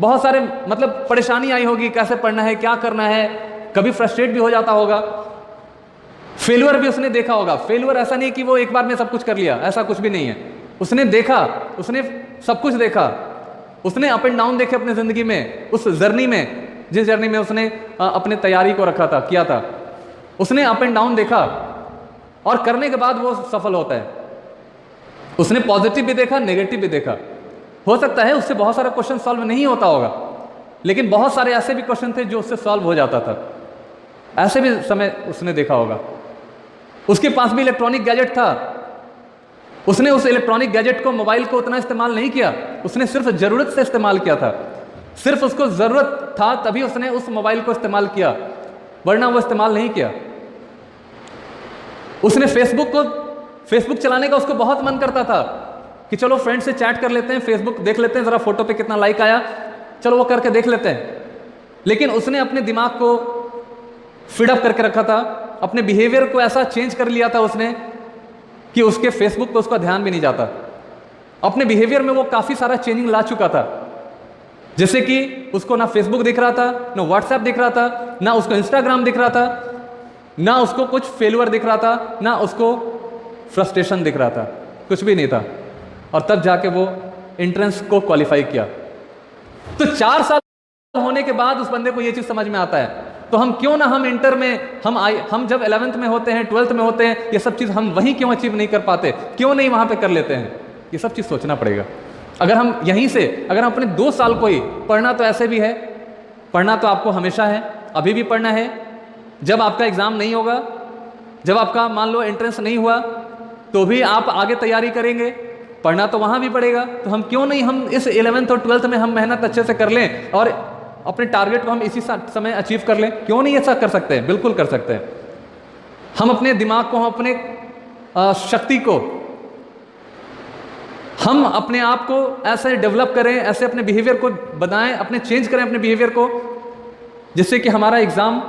बहुत सारे मतलब परेशानी आई होगी, कैसे पढ़ना है, क्या करना है, कभी फ्रस्ट्रेट भी हो जाता होगा। फेलियर भी उसने देखा होगा। फेलियर ऐसा नहीं कि वो एक बार में सब कुछ कर लिया, ऐसा कुछ भी नहीं है। उसने देखा, उसने सब कुछ देखा, उसने अप एंड डाउन देखे अपने जिंदगी में। उस जर्नी में, जिस जर्नी में उसने अपने तैयारी को रखा था, किया था, उसने अप एंड डाउन देखा और करने के बाद वो सफल होता है। उसने पॉजिटिव भी देखा, नेगेटिव भी देखा। हो सकता है उससे बहुत सारा क्वेश्चन सॉल्व नहीं होता होगा, लेकिन बहुत सारे ऐसे भी क्वेश्चन थे जो उससे सॉल्व हो जाता था। ऐसे भी समय उसने देखा होगा। उसके पास भी इलेक्ट्रॉनिक गैजेट था, उसने उस इलेक्ट्रॉनिक गैजेट को, मोबाइल को उतना इस्तेमाल नहीं किया, उसने सिर्फ जरूरत से इस्तेमाल किया था। सिर्फ उसको जरूरत था तभी उसने उस मोबाइल को इस्तेमाल किया, वरना वो इस्तेमाल नहीं किया। उसने फेसबुक चलाने का उसको बहुत मन करता था कि चलो फ्रेंड से चैट कर लेते हैं, फेसबुक देख लेते हैं, जरा फोटो पे कितना लाइक आया, चलो वो करके देख लेते हैं। लेकिन उसने अपने दिमाग को फीडअप करके रखा था, अपने बिहेवियर को ऐसा चेंज कर लिया था उसने कि उसके फेसबुक पे उसका ध्यान भी नहीं जाता। अपने बिहेवियर में वो काफी सारा चेंजिंग ला चुका था, जैसे कि उसको ना फेसबुक दिख रहा था, ना व्हाट्सएप दिख रहा था, ना उसको इंस्टाग्राम दिख रहा था, ना उसको कुछ फेलियर दिख रहा था, ना उसको फ्रस्ट्रेशन दिख रहा था, कुछ भी नहीं था। और तब जाके वो एंट्रेंस को क्वालिफाई किया। तो 4 साल होने के बाद उस बंदे को ये चीज समझ में आता है। तो हम क्यों ना, हम इंटर में, हम जब 11th में होते हैं, 12th में होते हैं, ये सब चीज हम वहीं क्यों अचीव नहीं कर पाते, क्यों नहीं वहां पे कर लेते हैं? ये सब चीज सोचना पड़ेगा। अगर हम यहीं से, अगर हम अपने 2 साल को ही पढ़ना, तो ऐसे भी है, पढ़ना तो आपको हमेशा है, अभी भी पढ़ना है। जब आपका एग्जाम नहीं होगा, जब आपका मान लो एंट्रेंस नहीं हुआ, तो भी आप आगे तैयारी करेंगे, पढ़ना तो वहां भी पड़ेगा। तो हम क्यों नहीं, हम इस 11th और 12th में हम मेहनत अच्छे से कर लें और अपने टारगेट को हम इसी समय अचीव कर लें? क्यों नहीं ऐसा कर सकते हैं? बिल्कुल कर सकते हैं। हम अपने दिमाग को, हम अपने शक्ति को, हम अपने आप को ऐसे डेवलप करें, ऐसे अपने बिहेवियर को बनाएं, अपने चेंज करें अपने बिहेवियर को, जिससे कि हमारा एग्जाम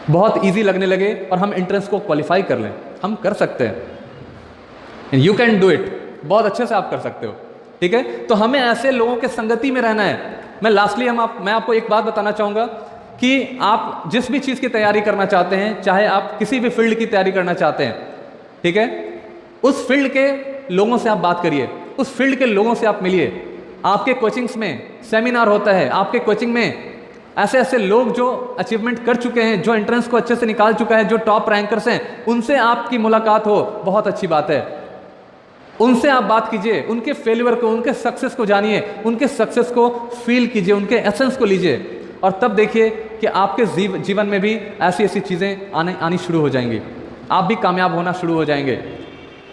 बहुत इजी लगने लगे और हम एंट्रेंस को क्वालिफाई कर लें। हम कर सकते हैं। You can do it. बहुत अच्छे से आप कर सकते हो। ठीक है, तो हमें ऐसे लोगों के संगति में रहना है। मैं लास्टली मैं आपको एक बात बताना चाहूँगा कि आप जिस भी चीज़ की तैयारी करना चाहते हैं, चाहे आप किसी भी फील्ड की तैयारी करना चाहते हैं, ठीक है, उस फील्ड के लोगों से आप बात करिए, उस फील्ड के लोगों से आप मिलिए। आपके कोचिंग्स में सेमिनार होता है, आपके कोचिंग में ऐसे ऐसे लोग जो अचीवमेंट कर चुके हैं, जो एंट्रेंस को अच्छे से निकाल चुका है, जो टॉप रैंकर्स हैं, उनसे आपकी मुलाकात हो, बहुत अच्छी बात है। उनसे आप बात कीजिए, उनके फेलियर को, उनके सक्सेस को जानिए, उनके सक्सेस को फील कीजिए, उनके एसेंस को लीजिए, और तब देखिए कि आपके जीवन में भी ऐसी ऐसी चीज़ें आनी शुरू हो जाएंगी। आप भी कामयाब होना शुरू हो जाएंगे।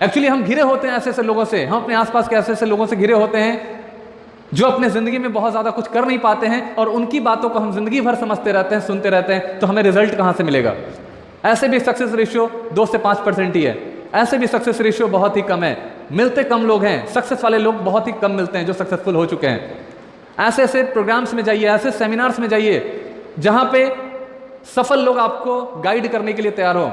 एक्चुअली हम घिरे होते हैं ऐसे ऐसे लोगों से, हम अपने आसपास के ऐसे ऐसे लोगों से घिरे होते हैं जो अपने ज़िंदगी में बहुत ज़्यादा कुछ कर नहीं पाते हैं, और उनकी बातों को हम ज़िंदगी भर समझते रहते हैं, सुनते रहते हैं, तो हमें रिजल्ट कहाँ से मिलेगा? ऐसे भी सक्सेस रेशियो 2 से 5% ही है, ऐसे भी सक्सेस रेशियो बहुत ही कम है, मिलते कम लोग हैं, सक्सेस वाले लोग बहुत ही कम मिलते हैं जो सक्सेसफुल हो चुके हैं। ऐसे ऐसे प्रोग्राम्स में जाइए, ऐसे सेमिनार्स में जाइए जहाँ पे सफल लोग आपको गाइड करने के लिए तैयार हो।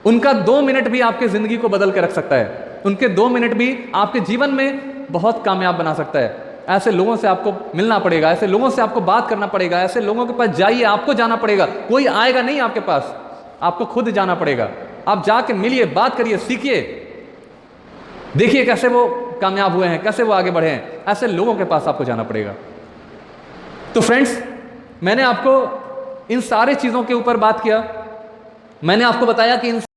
उनका 2 मिनट भी आपके ज़िंदगी को बदल के रख सकता है, उनके 2 मिनट भी आपके जीवन में बहुत कामयाब बना सकता है। ऐसे लोगों से आपको मिलना पड़ेगा, ऐसे लोगों से आपको बात करना पड़ेगा, ऐसे लोगों के पास जाइए, आपको जाना पड़ेगा, कोई आएगा नहीं आपके पास, आपको खुद जाना पड़ेगा। आप जाके मिलिए, बात करिए, सीखिए, देखिए कैसे वो कामयाब हुए हैं, कैसे वो आगे बढ़े हैं। ऐसे लोगों के पास आपको जाना पड़ेगा। तो फ्रेंड्स, मैंने आपको इन सारी चीज़ों के ऊपर बात किया, मैंने आपको बताया कि इन